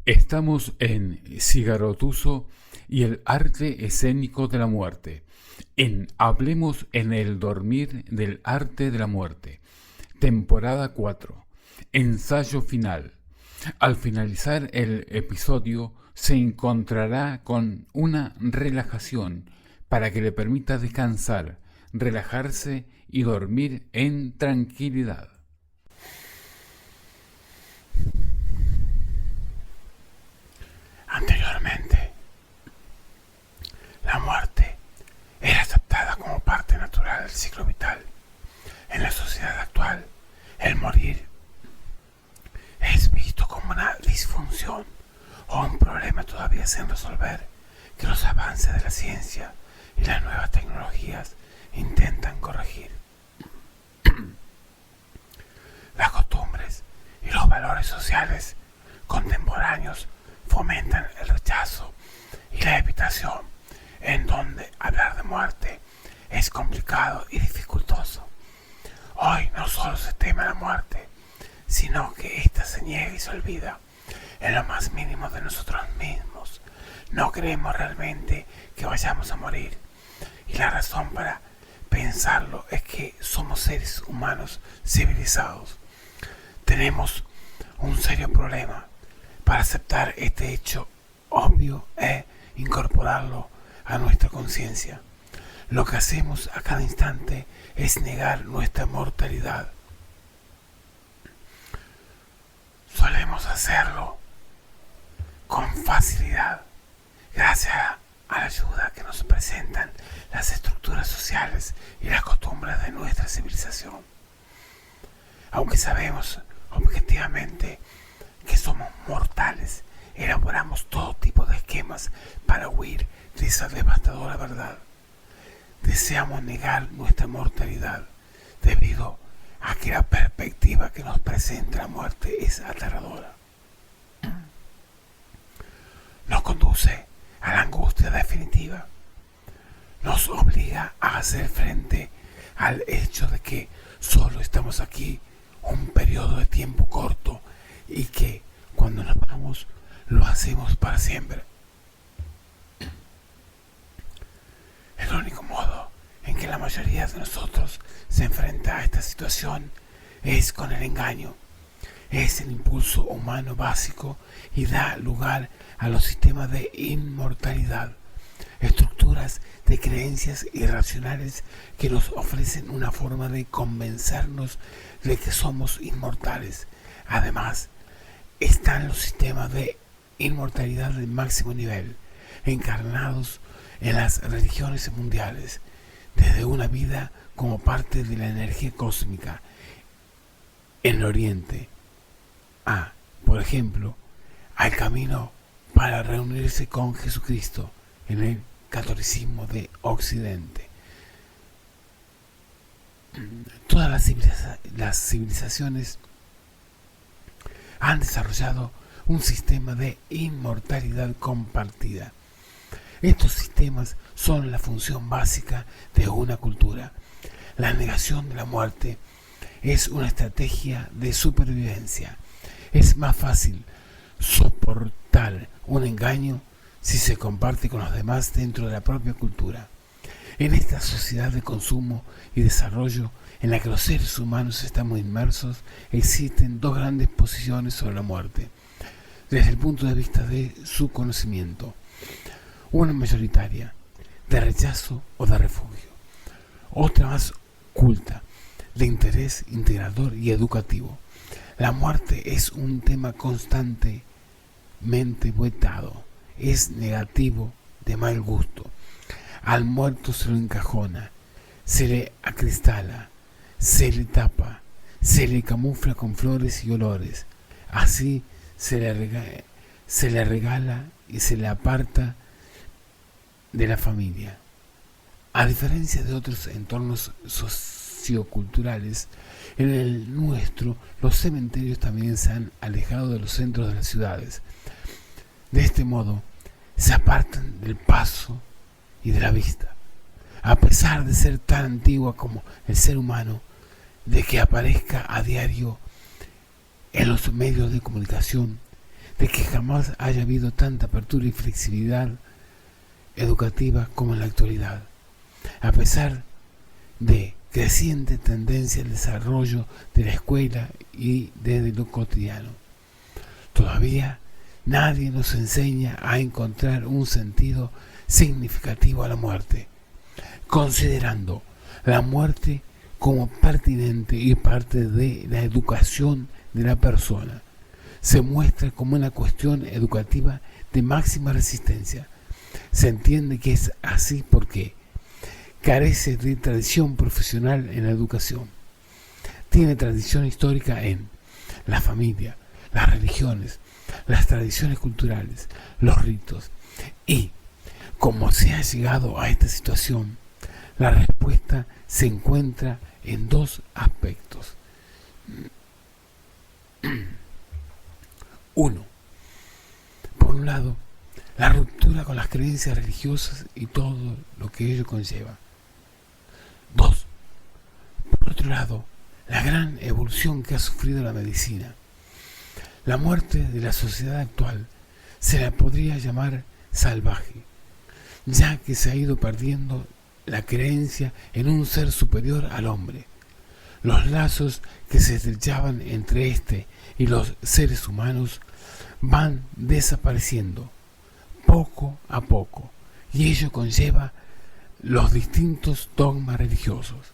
Estamos en Cigarotuso y el arte escénico de la muerte. En Hablemos en el dormir del arte de la muerte. Temporada 4. Ensayo final. Al finalizar el episodio se encontrará con una relajación para que le permita descansar, relajarse y dormir en tranquilidad. Anteriormente, la muerte era aceptada como parte natural del ciclo vital. En la sociedad actual, el morir es visto como una disfunción o un problema todavía sin resolver que los avances de la ciencia y las nuevas tecnologías intentan corregir. Las costumbres y los valores sociales contemporáneos fomentan el rechazo y la evitación, en donde hablar de muerte es complicado y dificultoso. Hoy no solo se teme la muerte, sino que ésta se niega y se olvida en lo más mínimo de nosotros mismos. No creemos realmente que vayamos a morir, y la razón para pensarlo es que somos seres humanos civilizados. Tenemos un serio problema para aceptar este hecho obvio e incorporarlo a nuestra conciencia. Lo que hacemos a cada instante es negar nuestra mortalidad. Solemos hacerlo con facilidad, gracias a la ayuda que nos presentan las estructuras sociales y las costumbres de nuestra civilización. Aunque sabemos objetivamente que somos mortales, elaboramos todo tipo de esquemas para huir de esa devastadora verdad. Deseamos negar nuestra mortalidad debido a que la perspectiva que nos presenta la muerte es aterradora. Nos conduce a la angustia definitiva. Nos obliga a hacer frente al hecho de que solo estamos aquí un periodo de tiempo corto y que cuando nos vamos lo hacemos para siempre. El único modo en que la mayoría de nosotros se enfrenta a esta situación es con el engaño. Es el impulso humano básico y da lugar a los sistemas de inmortalidad, estructuras de creencias irracionales que nos ofrecen una forma de convencernos de que somos inmortales. Además, están los sistemas de inmortalidad de máximo nivel, encarnados en las religiones mundiales, desde una vida como parte de la energía cósmica. En el Oriente, por ejemplo, al camino para reunirse con Jesucristo en el catolicismo de Occidente. Todas las civilizaciones han desarrollado un sistema de inmortalidad compartida. Estos sistemas son la función básica de una cultura. La negación de la muerte es una estrategia de supervivencia. Es más fácil soportar un engaño si se comparte con los demás dentro de la propia cultura. En esta sociedad de consumo y desarrollo en la que los seres humanos estamos inmersos, existen dos grandes posiciones sobre la muerte, desde el punto de vista de su conocimiento. Una mayoritaria, de rechazo o de refugio. Otra más oculta, de interés integrador y educativo. La muerte es un tema constantemente vetado, es negativo, de mal gusto. Al muerto se lo encajona, se le acristala, se le tapa, se le camufla con flores y olores. Así se le regala y se le aparta de la familia. A diferencia de otros entornos socioculturales, en el nuestro los cementerios también se han alejado de los centros de las ciudades. De este modo, se apartan del paso y de la vista. A pesar de ser tan antigua como el ser humano, de que aparezca a diario en los medios de comunicación, de que jamás haya habido tanta apertura y flexibilidad educativa como en la actualidad, a pesar de creciente tendencia al desarrollo de la escuela y desde lo cotidiano. Todavía nadie nos enseña a encontrar un sentido significativo a la muerte, considerando la muerte como pertinente y parte de la educación de la persona. Se muestra como una cuestión educativa de máxima resistencia. Se entiende que es así porque carece de tradición profesional en la educación. Tiene tradición histórica en la familia, las religiones, las tradiciones culturales, los ritos. Y como se ha llegado a esta situación, la respuesta se encuentra en dos aspectos. Uno, por un lado, la ruptura con las creencias religiosas y todo lo que ello conlleva. Dos, por otro lado, la gran evolución que ha sufrido la medicina. La muerte de la sociedad actual se la podría llamar salvaje, ya que se ha ido perdiendo la creencia en un ser superior al hombre. Los lazos que se estrechaban entre este y los seres humanos van desapareciendo poco a poco, y ello conlleva los distintos dogmas religiosos,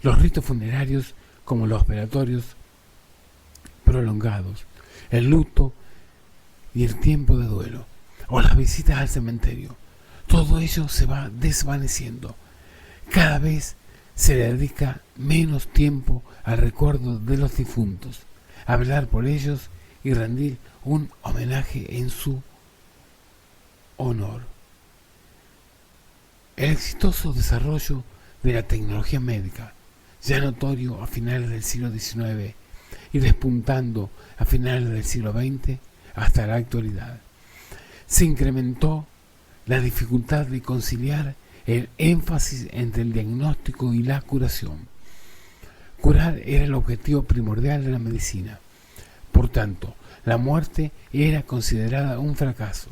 los ritos funerarios como los velatorios prolongados, el luto y el tiempo de duelo, o las visitas al cementerio. Todo ello se va desvaneciendo. Cada vez se le dedica menos tiempo al recuerdo de los difuntos, a velar por ellos y rendir un homenaje en su honor. El exitoso desarrollo de la tecnología médica, ya notorio a finales del siglo XIX y despuntando a finales del siglo XX hasta la actualidad, se incrementó la dificultad de conciliar el énfasis entre el diagnóstico y la curación. Curar era el objetivo primordial de la medicina. Por tanto, la muerte era considerada un fracaso,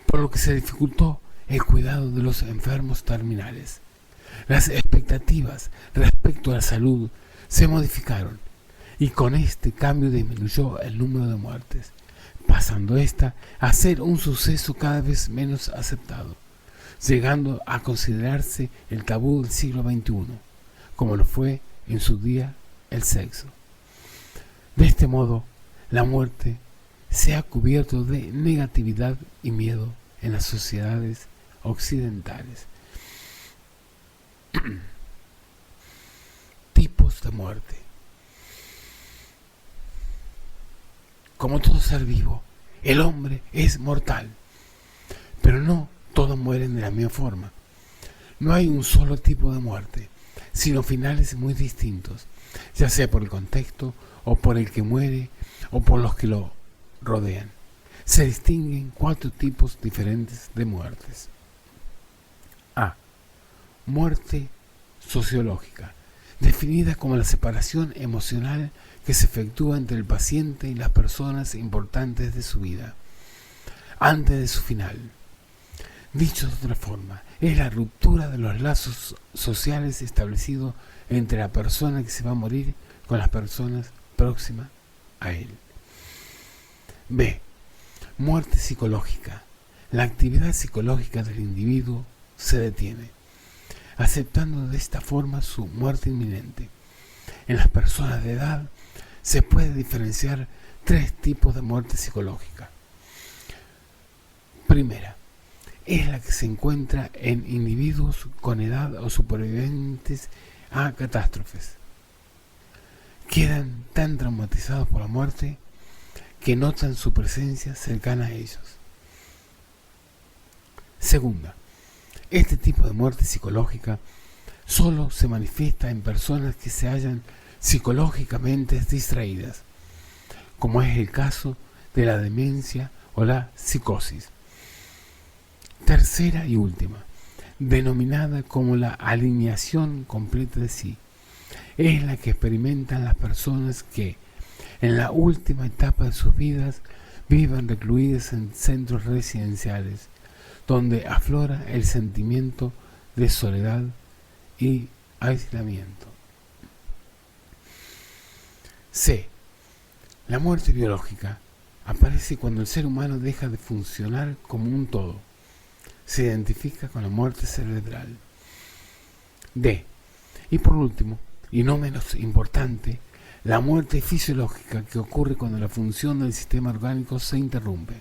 por lo que se dificultó el cuidado de los enfermos terminales. Las expectativas respecto a la salud se modificaron y con este cambio disminuyó el número de muertes, pasando esta a ser un suceso cada vez menos aceptado, llegando a considerarse el tabú del siglo XXI, como lo fue en su día el sexo. De este modo, la muerte se ha cubierto de negatividad y miedo en las sociedades occidentales. Tipos de muerte. Como todo ser vivo, el hombre es mortal, pero no todos mueren de la misma forma. No hay un solo tipo de muerte, sino finales muy distintos, ya sea por el contexto, o por el que muere, o por los que lo rodean. Se distinguen 4 tipos diferentes de muertes. A. Muerte sociológica, definida como la separación emocional que se efectúa entre el paciente y las personas importantes de su vida, antes de su final. Dicho de otra forma, es la ruptura de los lazos sociales establecidos entre la persona que se va a morir con las personas próximas a él. B. Muerte psicológica. La actividad psicológica del individuo se detiene, aceptando de esta forma su muerte inminente. En las personas de edad se puede diferenciar 3 tipos de muerte psicológica. Primera, es la que se encuentra en individuos con edad o supervivientes a catástrofes. Quedan tan traumatizados por la muerte que notan su presencia cercana a ellos. Segunda, este tipo de muerte psicológica solo se manifiesta en personas que se hallan psicológicamente distraídas, como es el caso de la demencia o la psicosis. Tercera y última, denominada como la alineación completa de sí, es la que experimentan las personas que, en la última etapa de sus vidas, viven recluidas en centros residenciales, donde aflora el sentimiento de soledad y aislamiento. C. La muerte biológica aparece cuando el ser humano deja de funcionar como un todo. Se identifica con la muerte cerebral. D. Y por último, y no menos importante, la muerte fisiológica, que ocurre cuando la función del sistema orgánico se interrumpe.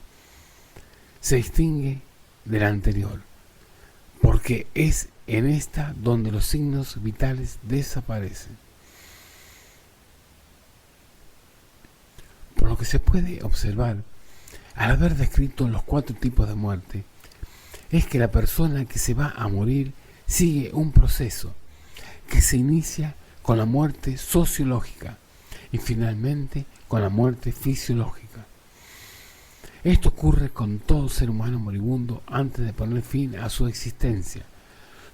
Se distingue de la anterior, porque es en esta donde los signos vitales desaparecen. Por lo que se puede observar, al haber descrito los 4 tipos de muerte, es que la persona que se va a morir sigue un proceso que se inicia con la muerte sociológica y finalmente con la muerte fisiológica. Esto ocurre con todo ser humano moribundo antes de poner fin a su existencia.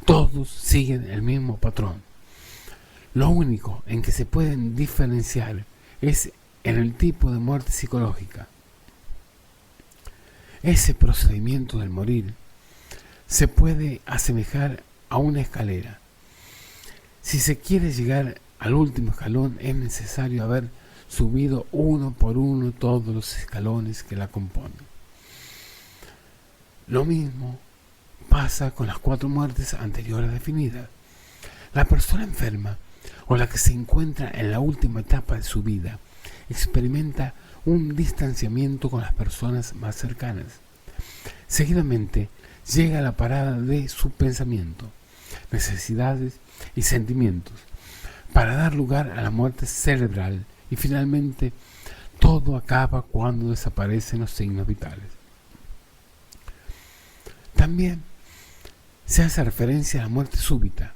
Todos siguen el mismo patrón. Lo único en que se pueden diferenciar es en el tipo de muerte psicológica. Ese procedimiento del morir se puede asemejar a una escalera. Si se quiere llegar al último escalón, es necesario haber subido uno por uno todos los escalones que la componen. Lo mismo pasa con las 4 muertes anteriores definidas. La persona enferma o la que se encuentra en la última etapa de su vida experimenta un distanciamiento con las personas más cercanas. Seguidamente llega a la parada de su pensamiento, necesidades y sentimientos, para dar lugar a la muerte cerebral, y finalmente todo acaba cuando desaparecen los signos vitales. También se hace referencia a la muerte súbita,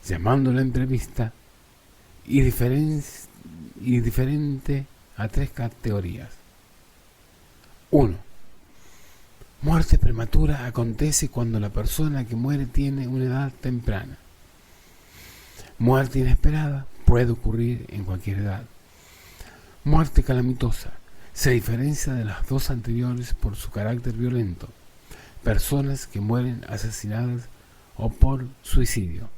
llamando la entrevista y diferente a 3 categorías. 1. Muerte prematura acontece cuando la persona que muere tiene una edad temprana. Muerte inesperada puede ocurrir en cualquier edad. Muerte calamitosa se diferencia de las 2 anteriores por su carácter violento. Personas que mueren asesinadas o por suicidio.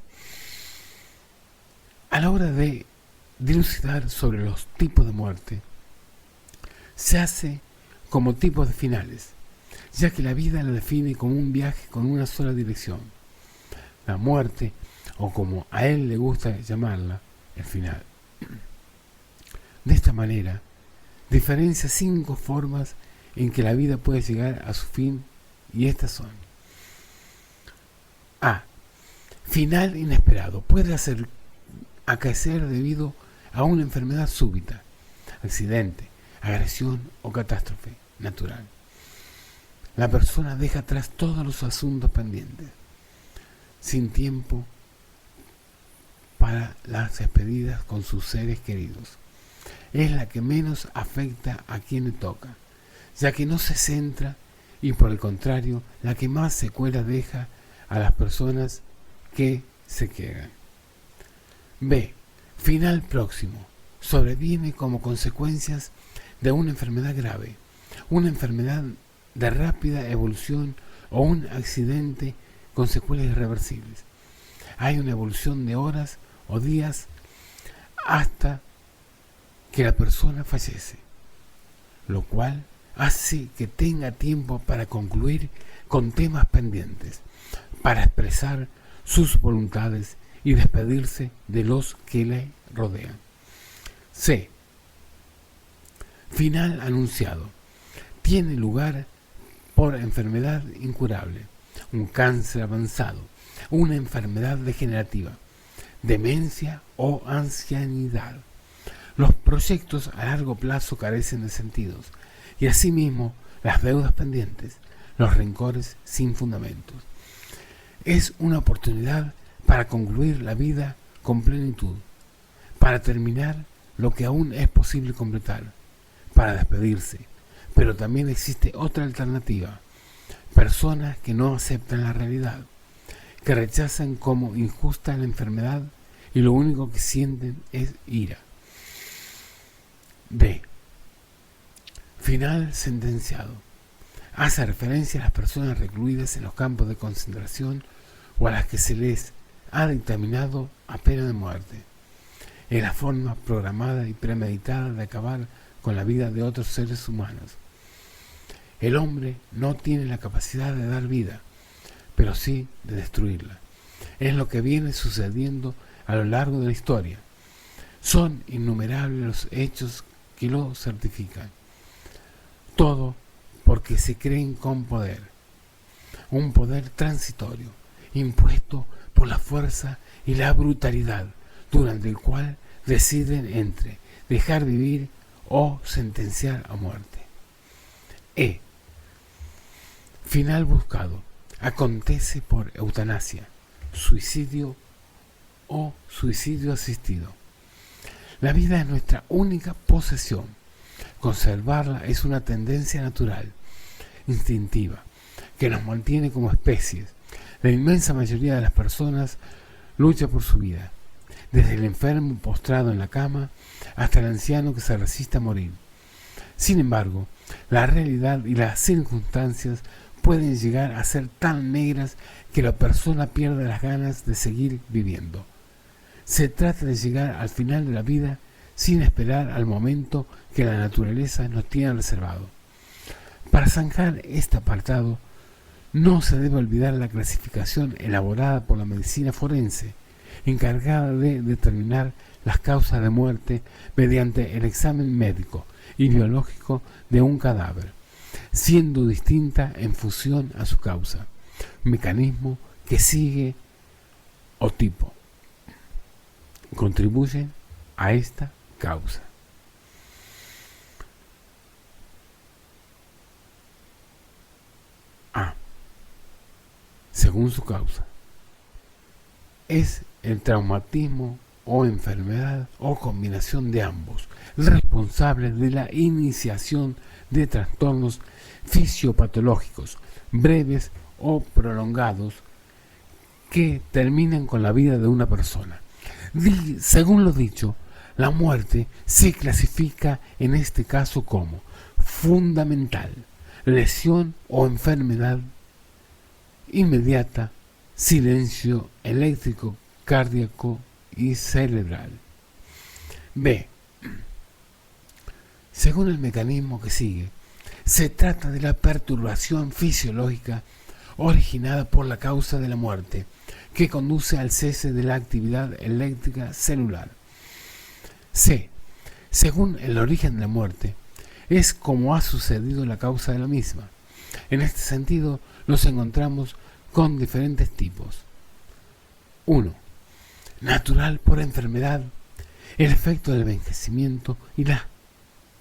A la hora de dilucidar sobre los tipos de muerte, se hace como tipos de finales, ya que la vida la define como un viaje con una sola dirección. La muerte, o como a él le gusta llamarla, el final. De esta manera, diferencia 5 formas en que la vida puede llegar a su fin, y estas son: A. Final inesperado. Puede acaecer debido a una enfermedad súbita, accidente, agresión o catástrofe natural. La persona deja atrás todos los asuntos pendientes, sin tiempo para las despedidas con sus seres queridos. Es la que menos afecta a quien le toca, ya que no se centra, y por el contrario, la que más secuelas deja a las personas que se quedan. B. Final próximo. Sobreviene como consecuencias de una enfermedad grave, una enfermedad de rápida evolución o un accidente con secuelas irreversibles. Hay una evolución de horas o días hasta que la persona fallece, lo cual hace que tenga tiempo para concluir con temas pendientes, para expresar sus voluntades y despedirse de los que le rodean. C. Final anunciado. Tiene lugar por enfermedad incurable, un cáncer avanzado, una enfermedad degenerativa, demencia o ancianidad. Los proyectos a largo plazo carecen de sentidos, y asimismo las deudas pendientes, los rencores sin fundamentos. Es una oportunidad para concluir la vida con plenitud, para terminar lo que aún es posible completar, para despedirse. Pero también existe otra alternativa: personas que no aceptan la realidad, que rechazan como injusta la enfermedad y lo único que sienten es ira. D. Final sentenciado. Hace referencia a las personas recluidas en los campos de concentración o a las que se les ha dictaminado a pena de muerte. Es la forma programada y premeditada de acabar con la vida de otros seres humanos. El hombre no tiene la capacidad de dar vida, pero sí de destruirla. Es lo que viene sucediendo a lo largo de la historia. Son innumerables los hechos que lo certifican. Todo porque se creen con poder. Un poder transitorio, impuesto por la fuerza y la brutalidad, durante el cual deciden entre dejar vivir o sentenciar a muerte. Final buscado. Acontece por eutanasia, suicidio o suicidio asistido. La vida es nuestra única posesión. Conservarla es una tendencia natural, instintiva, que nos mantiene como especies. La inmensa mayoría de las personas lucha por su vida, desde el enfermo postrado en la cama hasta el anciano que se resiste a morir. Sin embargo, la realidad y las circunstancias pueden llegar a ser tan negras que la persona pierde las ganas de seguir viviendo. Se trata de llegar al final de la vida sin esperar al momento que la naturaleza nos tiene reservado. Para zanjar este apartado, no se debe olvidar la clasificación elaborada por la medicina forense, encargada de determinar las causas de muerte mediante el examen médico y biológico de un cadáver, siendo distinta en función a su causa, mecanismo que sigue o tipo contribuyen a esta causa. A. Según su causa. Es el traumatismo o enfermedad o combinación de ambos responsables de la iniciación de trastornos fisiopatológicos breves o prolongados que terminan con la vida de una persona. Según lo dicho, la muerte se clasifica en este caso como fundamental, lesión o enfermedad inmediata, silencio eléctrico, cardíaco y cerebral. B. Según el mecanismo que sigue, se trata de la perturbación fisiológica originada por la causa de la muerte, que conduce al cese de la actividad eléctrica celular. C. Según el origen de la muerte, es como ha sucedido la causa de la misma. En este sentido, los encontramos con diferentes tipos. 1. Natural por enfermedad, el efecto del envejecimiento y las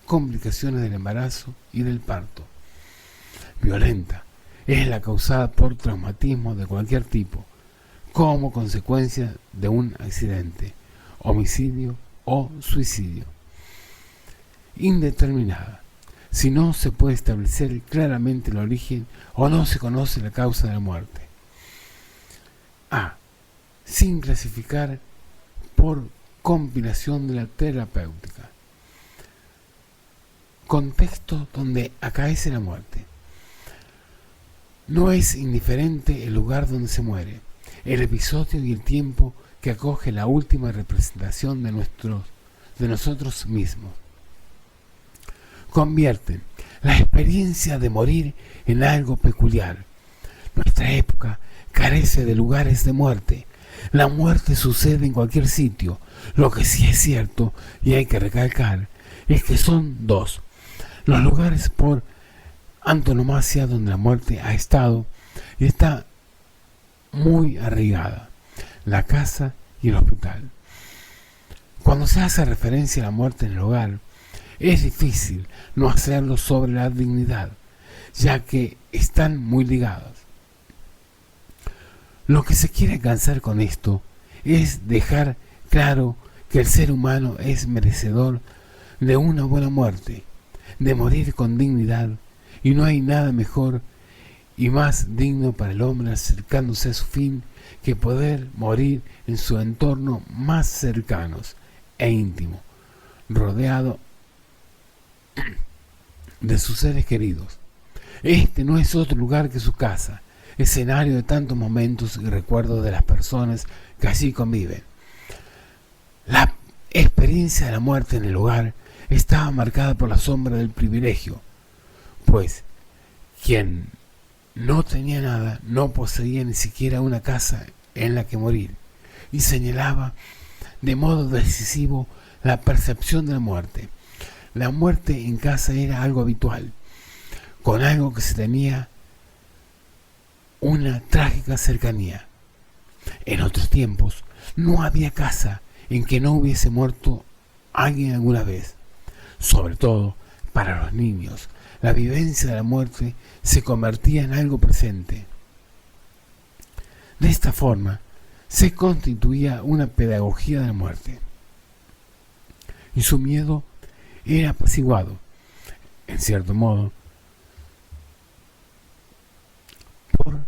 complicaciones del embarazo y del parto. Violenta, es la causada por traumatismo de cualquier tipo, como consecuencia de un accidente, homicidio o suicidio. Indeterminada, si no se puede establecer claramente el origen o no se conoce la causa de la muerte. A. Sin clasificar por combinación de la terapéutica. Contexto donde acaece la muerte. No es indiferente el lugar donde se muere, el episodio y el tiempo que acoge la última representación de nosotros mismos. Convierten la experiencia de morir en algo peculiar. Nuestra época carece de lugares de muerte. La muerte sucede en cualquier sitio. Lo que sí es cierto, y hay que recalcar, es que son dos los lugares por antonomasia donde la muerte ha estado y está muy arraigada: la casa y el hospital. Cuando se hace referencia a la muerte en el hogar, es difícil no hacerlo sobre la dignidad, ya que están muy ligadas. Lo que se quiere alcanzar con esto es dejar claro que el ser humano es merecedor de una buena muerte, de morir con dignidad, y no hay nada mejor y más digno para el hombre acercándose a su fin que poder morir en su entorno más cercanos e íntimo, rodeado de sus seres queridos. Este no es otro lugar que su casa, escenario de tantos momentos y recuerdos de las personas que allí conviven. La experiencia de la muerte en el hogar estaba marcada por la sombra del privilegio, pues quien no tenía nada no poseía ni siquiera una casa en la que morir, y señalaba de modo decisivo la percepción de la muerte. La muerte en casa era algo habitual, con algo que se tenía una trágica cercanía. En otros tiempos no había casa en que no hubiese muerto alguien alguna vez. Sobre todo para los niños, la vivencia de la muerte se convertía en algo presente. De esta forma se constituía una pedagogía de la muerte, y su miedo era apaciguado, en cierto modo, por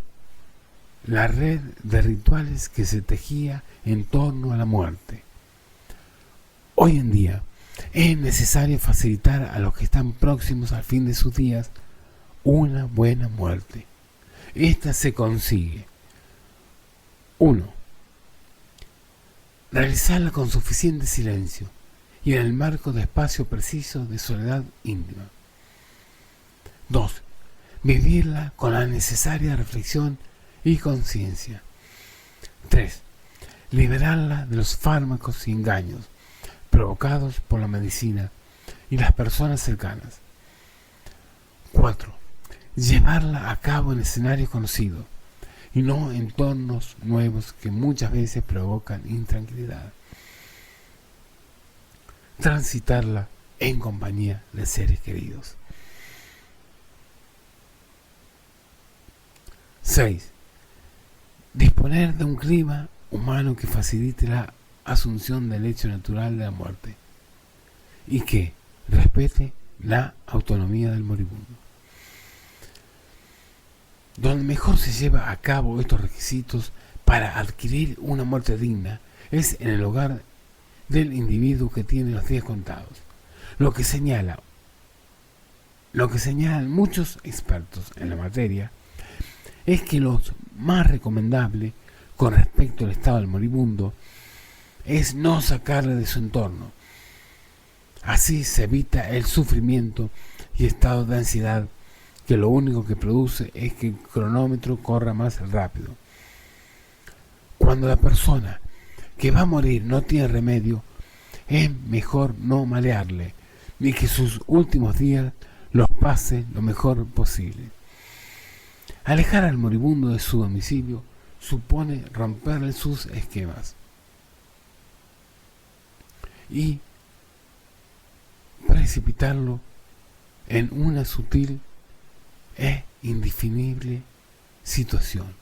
la red de rituales que se tejía en torno a la muerte. Hoy en día es necesario facilitar a los que están próximos al fin de sus días una buena muerte. Esta se consigue: 1. Realizarla con suficiente silencio y en el marco de espacio preciso de soledad íntima. 2. Vivirla con la necesaria reflexión y conciencia. 3. Liberarla de los fármacos y engaños provocados por la medicina y las personas cercanas. 4. Llevarla a cabo en escenarios conocidos y no en entornos nuevos que muchas veces provocan intranquilidad. Transitarla en compañía de seres queridos. 6. Disponer de un clima humano que facilite la asunción del hecho natural de la muerte y que respete la autonomía del moribundo. Donde mejor se lleva a cabo estos requisitos para adquirir una muerte digna es en el hogar del individuo que tiene los días contados, lo que señalan muchos expertos en la materia es que lo más recomendable con respecto al estado del moribundo es no sacarle de su entorno. Así se evita el sufrimiento y estado de ansiedad que lo único que produce es que el cronómetro corra más rápido. Cuando la persona que va a morir no tiene remedio, es mejor no malearle, ni que sus últimos días los pase lo mejor posible. Alejar al moribundo de su domicilio supone romperle sus esquemas y precipitarlo en una sutil e indefinible situación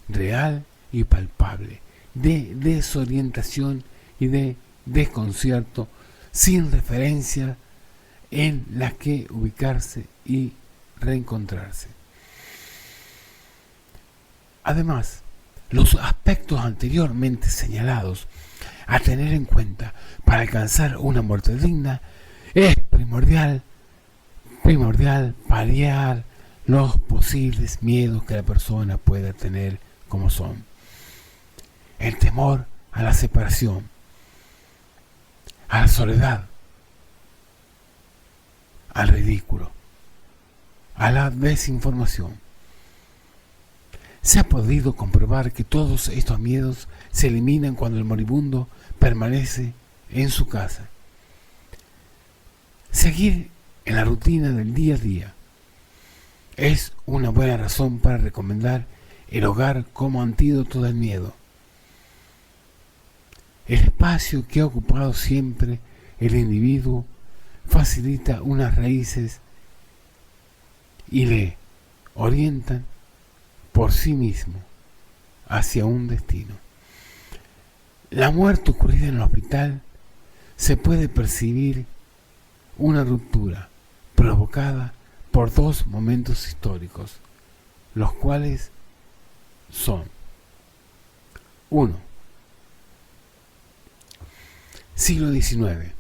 real y palpable de desorientación y de desconcierto sin referencia en la que ubicarse y reencontrarse. Además, los aspectos anteriormente señalados a tener en cuenta para alcanzar una muerte digna es primordial paliar los posibles miedos que la persona pueda tener, como son el temor a la separación, a la soledad, al ridículo, a la desinformación. Se ha podido comprobar que todos estos miedos se eliminan cuando el moribundo permanece en su casa. Seguir en la rutina del día a día es una buena razón para recomendar el hogar como antídoto del miedo. El espacio que ha ocupado siempre el individuo facilita unas raíces y le orientan por sí mismo hacia un destino. La muerte ocurrida en el hospital se puede percibir una ruptura provocada por dos momentos históricos, los cuales son: 1. Siglo XIX,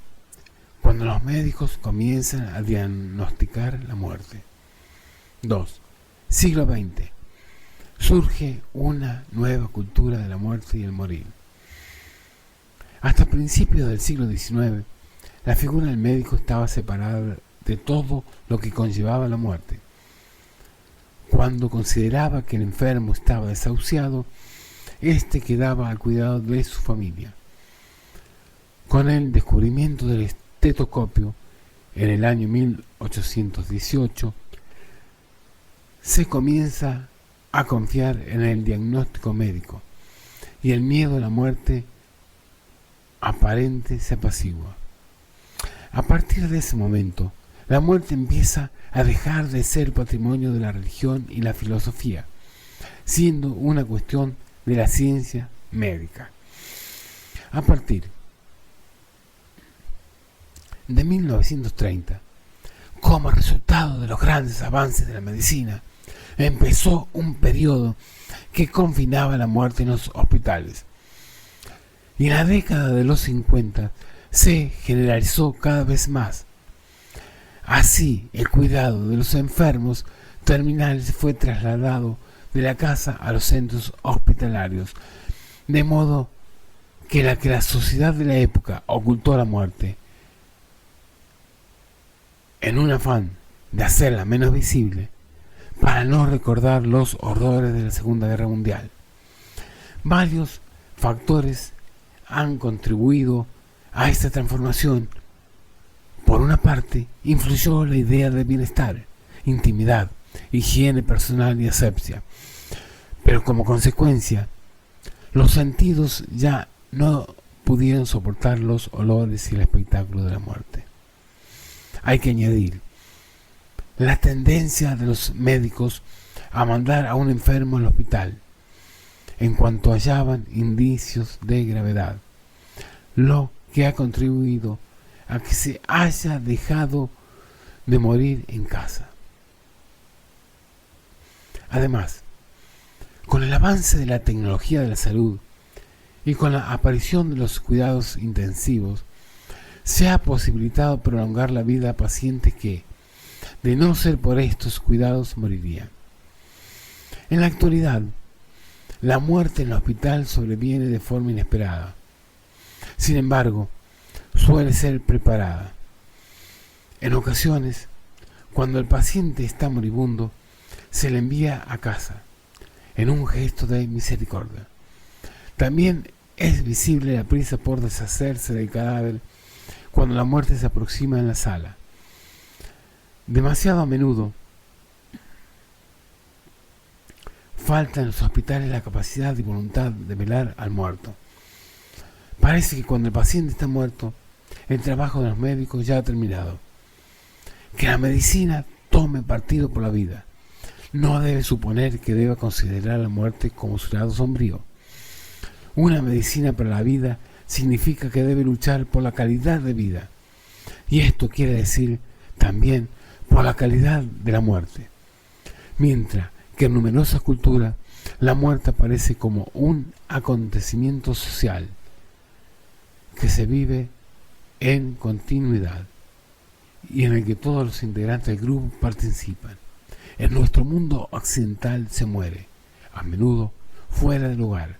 cuando los médicos comienzan a diagnosticar la muerte. 2. Siglo XX. Surge una nueva cultura de la muerte y el morir. Hasta principios del siglo XIX, la figura del médico estaba separada de todo lo que conllevaba la muerte. Cuando consideraba que el enfermo estaba desahuciado, éste quedaba al cuidado de su familia. Con el descubrimiento del estetoscopio en el año 1818, se comienza a confiar en el diagnóstico médico y el miedo a la muerte aparente se apacigua. A partir de ese momento, la muerte empieza a dejar de ser patrimonio de la religión y la filosofía, siendo una cuestión de la ciencia médica. A partir de 1930, como resultado de los grandes avances de la medicina, empezó un periodo que confinaba la muerte en los hospitales. Y en la década de los 50 se generalizó cada vez más. Así, el cuidado de los enfermos terminales fue trasladado de la casa a los centros hospitalarios, de modo que la sociedad de la época ocultó la muerte en un afán de hacerla menos visible para no recordar los horrores de la Segunda Guerra Mundial. Varios factores han contribuido a esta transformación. Por una parte, influyó la idea de bienestar, intimidad, higiene personal y asepsia. Pero como consecuencia, los sentidos ya no pudieron soportar los olores y el espectáculo de la muerte. Hay que añadir la tendencia de los médicos a mandar a un enfermo al hospital en cuanto hallaban indicios de gravedad, lo que ha contribuido a que se haya dejado de morir en casa. Además, con el avance de la tecnología de la salud y con la aparición de los cuidados intensivos, se ha posibilitado prolongar la vida a pacientes que, de no ser por estos cuidados, morirían. En la actualidad, la muerte en el hospital sobreviene de forma inesperada. Sin embargo, suele ser preparada. En ocasiones, cuando el paciente está moribundo, se le envía a casa, en un gesto de misericordia. También es visible la prisa por deshacerse del cadáver cuando la muerte se aproxima en la sala. Demasiado a menudo falta en los hospitales la capacidad y voluntad de velar al muerto. Parece que cuando el paciente está muerto, el trabajo de los médicos ya ha terminado. Que la medicina tome partido por la vida no debe suponer que deba considerar la muerte como su lado sombrío. Una medicina para la vida significa que debe luchar por la calidad de vida, y esto quiere decir también por la calidad de la muerte. Mientras que en numerosas culturas la muerte aparece como un acontecimiento social que se vive en continuidad y en el que todos los integrantes del grupo participan. En nuestro mundo occidental se muere, a menudo fuera del hogar,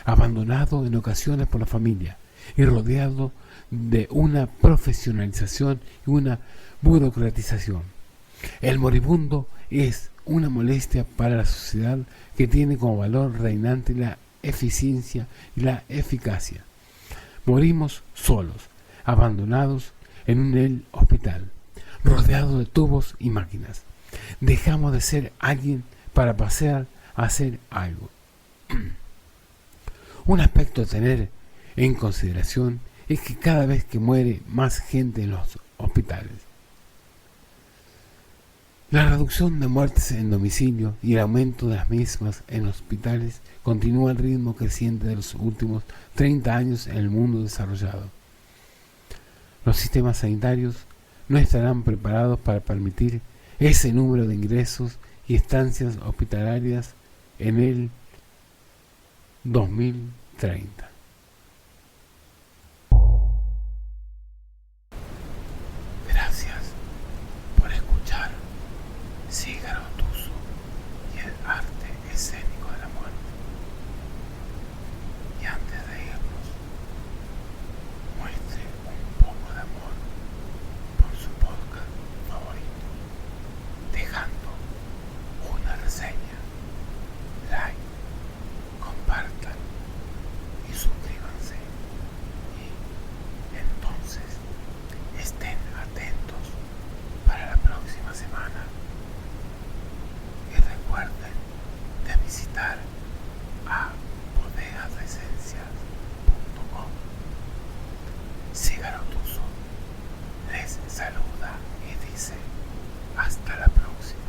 abandonado en ocasiones por la familia y rodeado de una profesionalización y una burocratización. El moribundo es una molestia para la sociedad que tiene como valor reinante la eficiencia y la eficacia. Morimos solos, abandonados en el hospital, rodeados de tubos y máquinas. Dejamos de ser alguien para pasar a ser algo. Un aspecto a tener en consideración es que cada vez que muere más gente en los hospitales, la reducción de muertes en domicilio y el aumento de las mismas en hospitales continúa al ritmo creciente de los últimos 30 años en el mundo desarrollado. Los sistemas sanitarios no estarán preparados para permitir ese número de ingresos y estancias hospitalarias en el 2030. Cígaro Tuso y el arte escénico de la muerte. Y antes de irnos, muestre un poco de amor por su podcast favorito, dejando una reseña, like, compartan y suscríbanse. Y entonces estén atentos para la próxima semana. Y recuerden de visitar a bodegasesencias.com. Cígaro Tuso les saluda y dice hasta la próxima.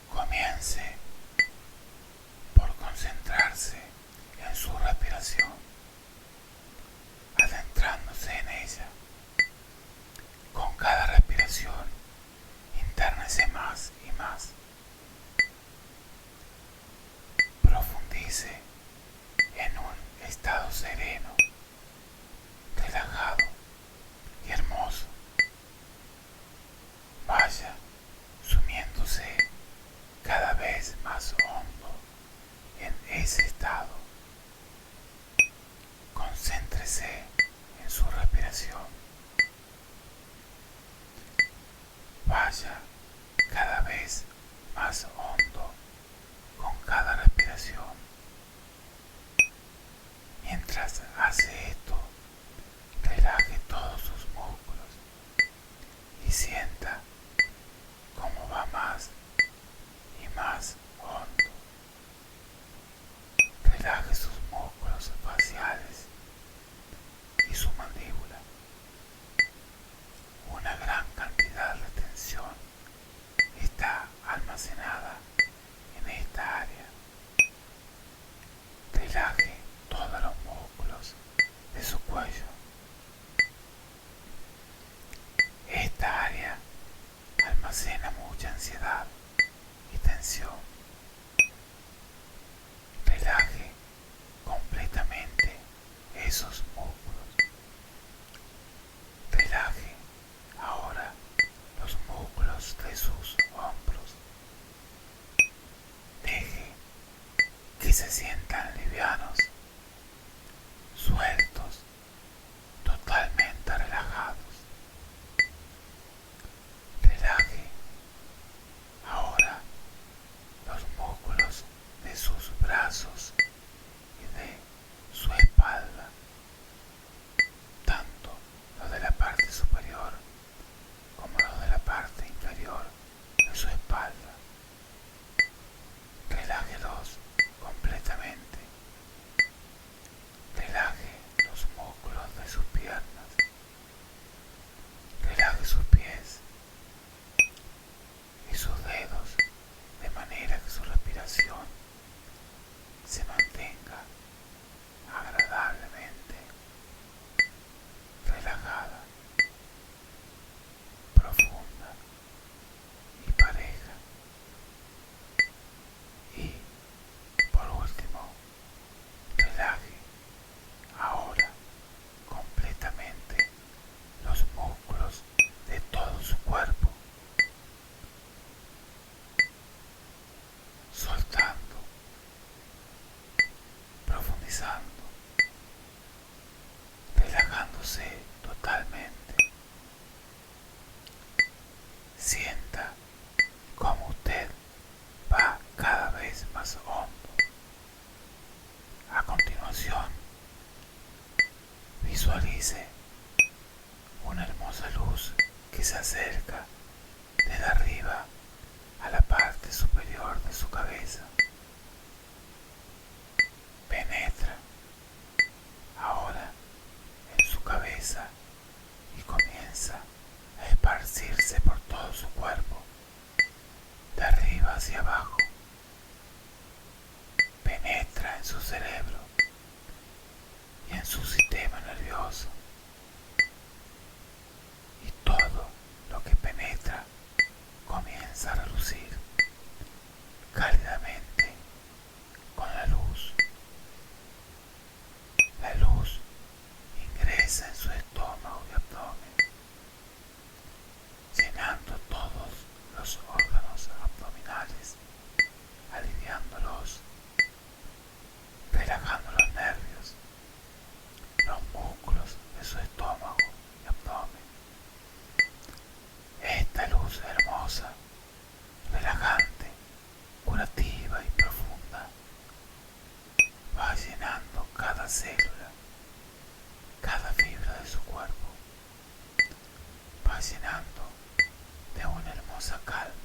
Comience por concentrarse en su respiración, adentrándose en ella. Con cada respiración, internese más y más. Profundice en un estado sereno, relajado y hermoso. Vaya sumiéndose cada vez más hondo en ese estado. Concéntrese en su respiración. Vaya cada vez más hondo con cada respiración. Mientras hace esto, relaje todos sus músculos y sienta cómo va más y más hondo. Relaje sus músculos faciales y su mandíbula. Una gran cantidad de tensión está almacenada en esta área. Relaje todos los músculos de su cuello. Esta área almacena mucha ansiedad y tensión. Relaje completamente esos músculos. Relaje ahora los músculos de sus hombros. Deje que se sientan livianos, sueltos, totalmente relajados. Relaje ahora los músculos de sus brazos y de su espalda, tanto los de la parte superior como los de la parte inferior de su espalda. Relájelos completamente. Relaje los músculos de sus piernas. Relaje sus pies y sus dedos de manera que su respiración se mantenga agradablemente relajada, profunda y pareja. Y por último, relaje ahora completamente los músculos de todo su cuerpo, soltando, profundizando, relajándose totalmente. Sienta cómo usted va cada vez más hondo. A continuación, visualice una hermosa luz que se acerca desde arriba a la parte superior de su cabeza. Penetra ahora en su cabeza y comienza a esparcirse por todo su cuerpo, de arriba hacia abajo. Penetra en su cerebro y en su sistema nervioso. Y todo lo que penetra comienza a relucir cálidamente con la luz cada célula, cada fibra de su cuerpo va llenando de una hermosa calma